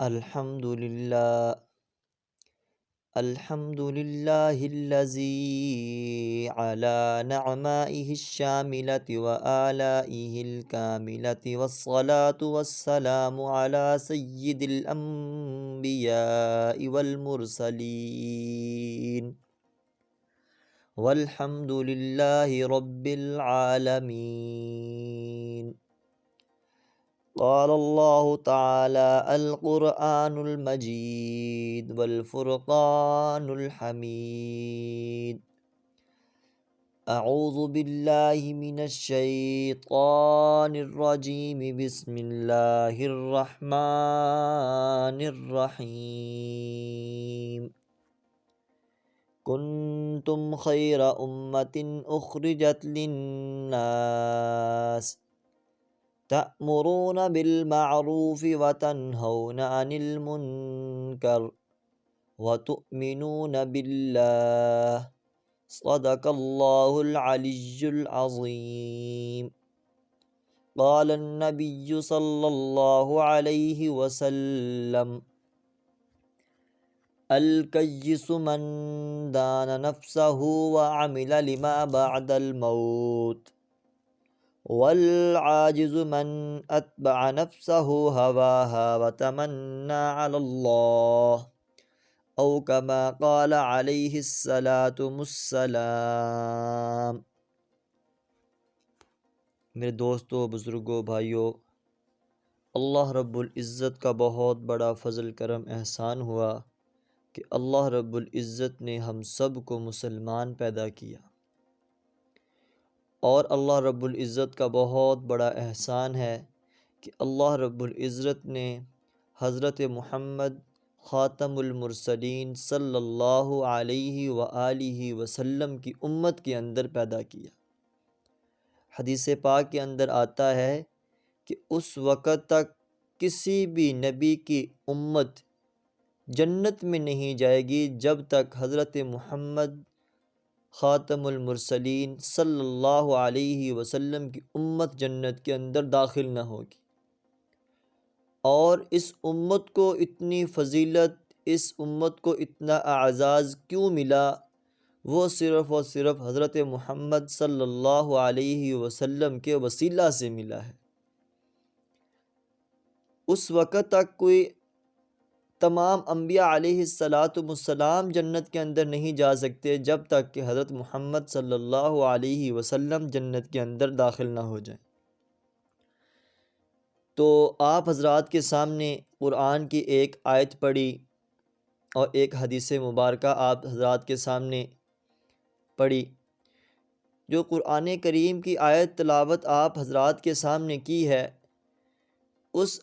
الحمد لله الحمد لله الذي على نعمائه الشاملة وآلائه الكاملة، والصلاة والسلام على سيد الأنبياء والمرسلين، والحمد لله رب العالمين. قال الله تعالى: القرآن المجيد والفرقان الحميد. أعوذ بالله من الشيطان الرجيم. بسم الله الرحمن الرحيم. كنتم خير أمة أخرجت للناس تأمرون بالمعروف وتنهون عن المنكر وتؤمنون بالله. صدق الله العلي العظيم. قال النبي صلى الله عليه وسلم: الكيس من دان نفسه وعمل لما بعد الموت، والعاجز من اتبع نفسه هواها وتمنى على اللہ، او کما قال علیہ السلام. میرے دوستو، بزرگوں، بھائیوں، اللہ رب العزت کا بہت بڑا فضل کرم احسان ہوا کہ اللہ رب العزت نے ہم سب کو مسلمان پیدا کیا، اور اللہ رب العزت کا بہت بڑا احسان ہے کہ اللہ رب العزت نے حضرت محمد خاتم المرسلین صلی اللہ علیہ وآلہ وسلم کی امت کے اندر پیدا کیا۔ حدیث پاک کے اندر آتا ہے کہ اس وقت تک کسی بھی نبی کی امت جنت میں نہیں جائے گی جب تک حضرت محمد خاتم المرسلین صلی اللہ علیہ وسلم کی امت جنت کے اندر داخل نہ ہوگی۔ اور اس امت کو اتنی فضیلت، اس امت کو اتنا اعزاز کیوں ملا؟ وہ صرف اور صرف حضرت محمد صلی اللہ علیہ وسلم کے وسیلہ سے ملا ہے۔ اس وقت تک کوئی تمام انبیاء علیہ السلام جنت کے اندر نہیں جا سکتے جب تک کہ حضرت محمد صلی اللہ علیہ وسلم جنت کے اندر داخل نہ ہو جائیں۔ تو آپ حضرات کے سامنے قرآن کی ایک آیت پڑھی اور ایک حدیث مبارکہ آپ حضرات کے سامنے پڑھی۔ جو قرآن کریم کی آیت تلاوت آپ حضرات کے سامنے کی ہے، اس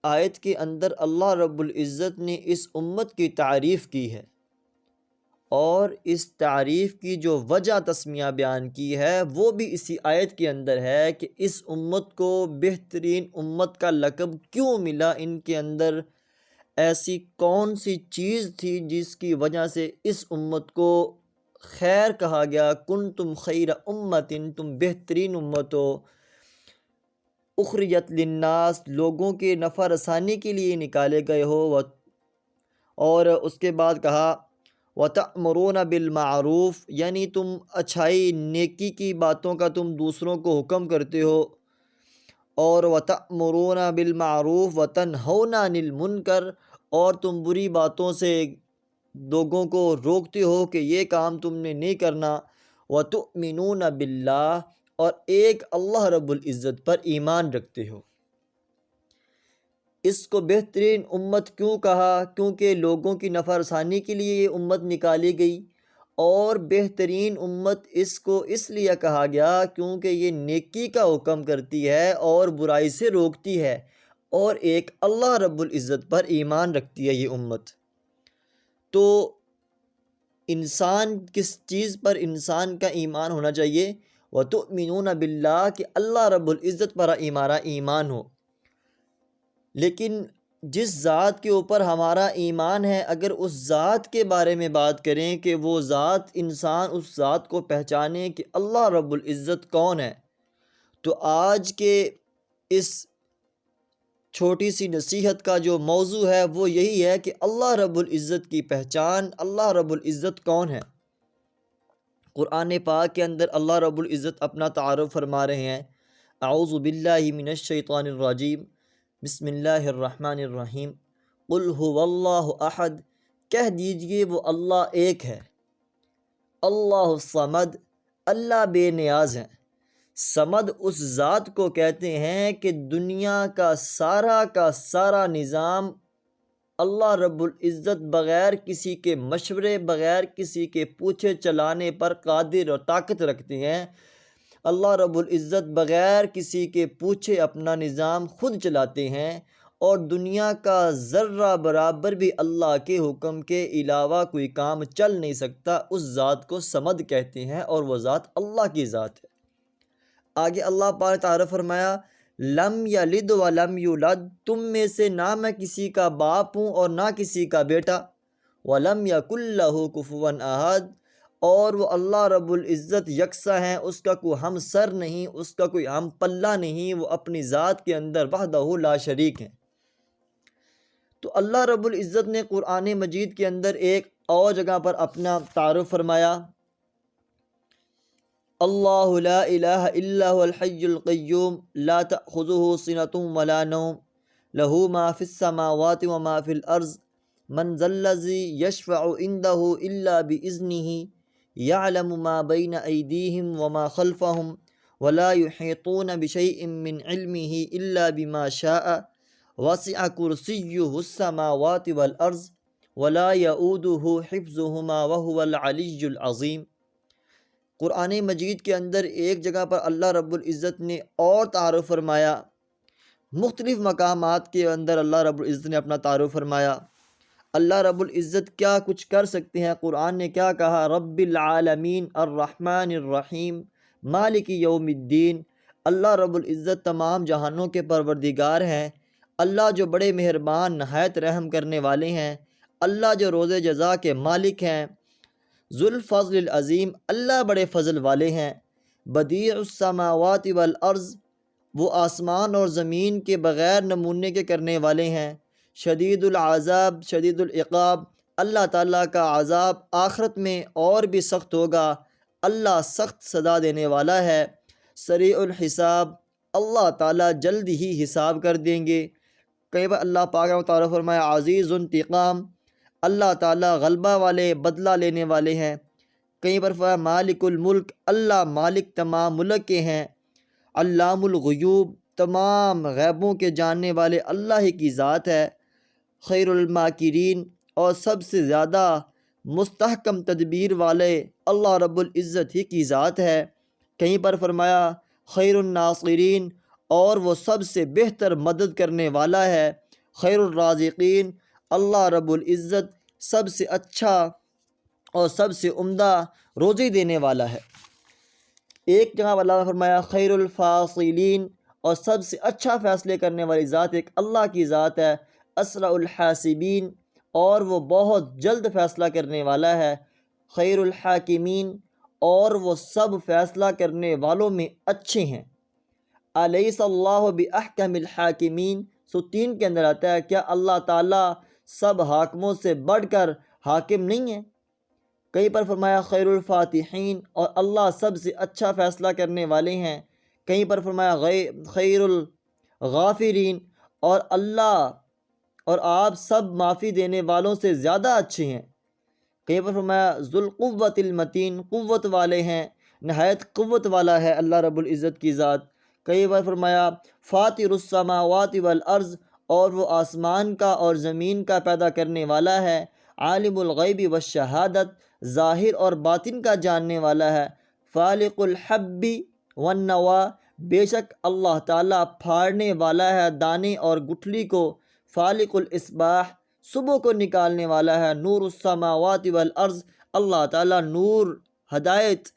آیت کے اندر اللہ رب العزت نے اس امت کی تعریف کی ہے، اور اس تعریف کی جو وجہ تسمیہ بیان کی ہے وہ بھی اسی آیت کے اندر ہے کہ اس امت کو بہترین امت کا لقب کیوں ملا، ان کے اندر ایسی کون سی چیز تھی جس کی وجہ سے اس امت کو خیر کہا گیا۔ کنتم خیر امت، تم بہترین امت ہو، اخرجت للناس، لوگوں کے نفع رسانی کے لیے نکالے گئے ہو، اور اس کے بعد کہا وَتَأْمُرُونَ بِالْمَعْرُوفِ، یعنی تم اچھائی نیکی کی باتوں کا تم دوسروں کو حکم کرتے ہو، اور وَتَأْمُرُونَ بِالْمَعْرُوفِ وَتَنْهَوْنَ عَنِ الْمُنْكَرِ، اور تم بری باتوں سے لوگوں کو روکتے ہو کہ یہ کام تم نے نہیں کرنا۔ وَتُؤْمِنُونَ بِاللَّهِ، اور ایک اللہ رب العزت پر ایمان رکھتے ہو۔ اس کو بہترین امت کیوں کہا؟ کیونکہ لوگوں کی نفع رسانی کے لیے یہ امت نکالی گئی، اور بہترین امت اس کو اس لیے کہا گیا کیونکہ یہ نیکی کا حکم کرتی ہے اور برائی سے روکتی ہے، اور ایک اللہ رب العزت پر ایمان رکھتی ہے یہ امت۔ تو انسان کس چیز پر انسان کا ایمان ہونا چاہیے؟ وَتُؤْمِنُونَ بِاللَّهِ، کہ اللہ رب العزت پر ہمارا ایمان ہو۔ لیکن جس ذات کے اوپر ہمارا ایمان ہے، اگر اس ذات کے بارے میں بات کریں کہ وہ ذات، انسان اس ذات کو پہچانے کہ اللہ رب العزت کون ہے، تو آج کے اس چھوٹی سی نصیحت کا جو موضوع ہے وہ یہی ہے کہ اللہ رب العزت کی پہچان، اللہ رب العزت کون ہے۔ قرآن پاک کے اندر اللہ رب العزت اپنا تعارف فرما رہے ہیں، اعوذ باللہ من الشیطان الرجیم، بسم اللہ الرحمن الرحیم، قل هو اللہ احد، کہہ دیجئے وہ اللہ ایک ہے، اللہ الصمد، اللہ بے نیاز ہیں۔ صمد اس ذات کو کہتے ہیں کہ دنیا کا سارا نظام اللہ رب العزت بغیر کسی کے مشورے، بغیر کسی کے پوچھے چلانے پر قادر اور طاقت رکھتے ہیں۔ اللہ رب العزت بغیر کسی کے پوچھے اپنا نظام خود چلاتے ہیں، اور دنیا کا ذرہ برابر بھی اللہ کے حکم کے علاوہ کوئی کام چل نہیں سکتا۔ اس ذات کو صمد کہتے ہیں، اور وہ ذات اللہ کی ذات ہے۔ آگے اللہ پاک نے تعارف فرمایا، لم یلد ولم یولد، تم میں سے نہ میں کسی کا باپ ہوں اور نہ کسی کا بیٹا، ولم یکن لہ کفوا احد، اور وہ اللہ رب العزت یکساں ہیں، اس کا کوئی ہم سر نہیں، اس کا کوئی ہم پلہ نہیں، وہ اپنی ذات کے اندر وحدہ لا شریک ہیں۔ تو اللہ رب العزت نے قرآن مجید کے اندر ایک اور جگہ پر اپنا تعارف فرمایا، اللہ لا الہ الا هو الحی القیوم لا تأخذہ سنۃ ولا نوم لہ ما فی السماوات وما فی الارض من ذا الذی یشفع عندہ الا بإذنہ یعلم ما بین ایدیہم وما خلفہم ولا یحیطون بشیء من علمہ الا بما شاء وسع کرسیہ السماوات والارض ولا یؤودہ حفظہما وہو العلی العظیم۔ قرآن مجید کے اندر ایک جگہ پر اللہ رب العزت نے اور تعارف فرمایا، مختلف مقامات کے اندر اللہ رب العزت نے اپنا تعارف فرمایا۔ اللہ رب العزت کیا کچھ کر سکتے ہیں، قرآن نے کیا کہا، رب العالمین الرحمن الرحیم مالک یوم الدین، اللہ رب العزت تمام جہانوں کے پروردگار ہیں، اللہ جو بڑے مہربان نہایت رحم کرنے والے ہیں، اللہ جو روز جزا کے مالک ہیں، ذو الفضل العظیم، اللہ بڑے فضل والے ہیں، بدیع السماوات والارض، وہ آسمان اور زمین کے بغیر نمونے کے کرنے والے ہیں، شدید العذاب شدید العقاب، اللہ تعالیٰ کا عذاب آخرت میں اور بھی سخت ہوگا، اللہ سخت سزا دینے والا ہے، سریع الحساب، اللہ تعالیٰ جلد ہی حساب کر دیں گے۔ کئی بار اللہ پاک نے تعارف فرمایا، عزیز انتقام، اللہ تعالیٰ غلبہ والے، بدلہ لینے والے ہیں۔ کہیں پر فرمایا مالک الملک، اللہ مالک تمام ملک کے ہیں۔ علام الغیوب، تمام غیبوں کے جاننے والے اللہ ہی کی ذات ہے۔ خیر الماکرین، اور سب سے زیادہ مستحکم تدبیر والے اللہ رب العزت ہی کی ذات ہے۔ کہیں پر فرمایا خیر الناصرین، اور وہ سب سے بہتر مدد کرنے والا ہے۔ خیر الرازقین، اللہ رب العزت سب سے اچھا اور سب سے عمدہ روزی دینے والا ہے۔ ایک جگہ اللہ نے فرمایا خیر الفاصلین، اور سب سے اچھا فیصلے کرنے والی ذات ایک اللہ کی ذات ہے۔ اسرع الحاسبین، اور وہ بہت جلد فیصلہ کرنے والا ہے۔ خیر الحاکمین، اور وہ سب فیصلہ کرنے والوں میں اچھے ہیں۔ الیس اللہ باحکم الحاکمین، 3 کے اندر آتا ہے، کیا اللہ تعالیٰ سب حاکموں سے بڑھ کر حاکم نہیں ہے؟ کہیں پر فرمایا خیر الفاتحین، اور اللہ سب سے اچھا فیصلہ کرنے والے ہیں۔ کہیں پر فرمایا خیر الغافرین، اور اللہ اور آپ سب معافی دینے والوں سے زیادہ اچھے ہیں۔ کہیں پر فرمایا ذو القوۃ المتین، قوت والے ہیں، نہایت قوت والا ہے اللہ رب العزت کی ذات۔ کئی بار فرمایا فاطر السماوات والارض، اور وہ آسمان کا اور زمین کا پیدا کرنے والا ہے۔ عالم الغیب والشہادت، ظاہر اور باطن کا جاننے والا ہے۔ فالق الحب والنوا، بے شک اللہ تعالیٰ پھاڑنے والا ہے دانے اور گٹھلی کو۔ فالق الاصباح، صبح کو نکالنے والا ہے۔ نور السماوات والارض، اللہ تعالیٰ نور ہدایت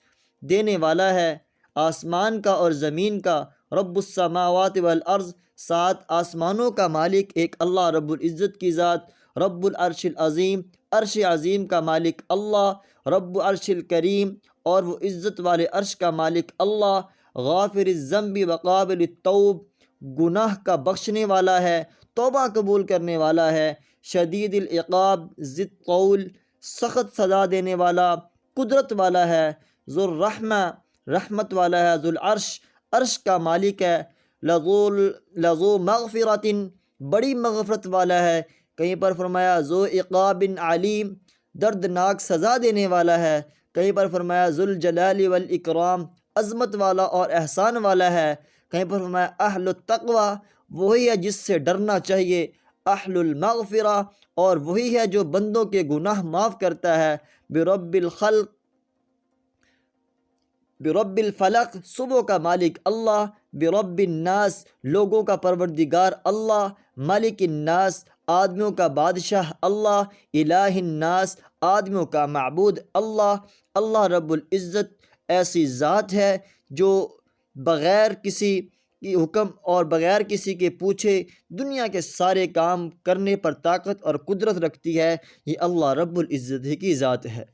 دینے والا ہے آسمان کا اور زمین کا۔ رب السماوات والارض، 7 آسمانوں کا مالک ایک اللہ رب العزت کی ذات۔ رب العرش العظیم، عرش عظیم کا مالک اللہ۔ رب العرش الکریم، اور وہ عزت والے عرش کا مالک اللہ۔ غافر الذنب وقابل التوب، گناہ کا بخشنے والا ہے، توبہ قبول کرنے والا ہے، شدید العقاب، ذی الطول، سخت سزا دینے والا، قدرت والا ہے، ذو الرحمہ، رحمت والا ہے، ذو العرش، عرش کا مالک ہے، لذو مغفرت، بڑی مغفرت والا ہے، کہیں پر فرمایا ذو عقاب علیم، دردناک سزا دینے والا ہے، کہیں پر فرمایا ذو الجلال والاکرام، عظمت والا اور احسان والا ہے، کہیں پر فرمایا اہل التقوی، وہی ہے جس سے ڈرنا چاہیے، اہل المغفرہ، اور وہی ہے جو بندوں کے گناہ معاف کرتا ہے، برب الخلق، برب الفلق، صبح کا مالک اللہ، برب الناس، لوگوں کا پروردگار اللہ، مالک الناس، آدمیوں کا بادشاہ اللہ، الہ الناس، آدمیوں کا معبود اللہ۔ اللہ رب العزت ایسی ذات ہے جو بغیر کسی کی حکم اور بغیر کسی کے پوچھے دنیا کے سارے کام کرنے پر طاقت اور قدرت رکھتی ہے۔ یہ اللہ رب العزت کی ذات ہے۔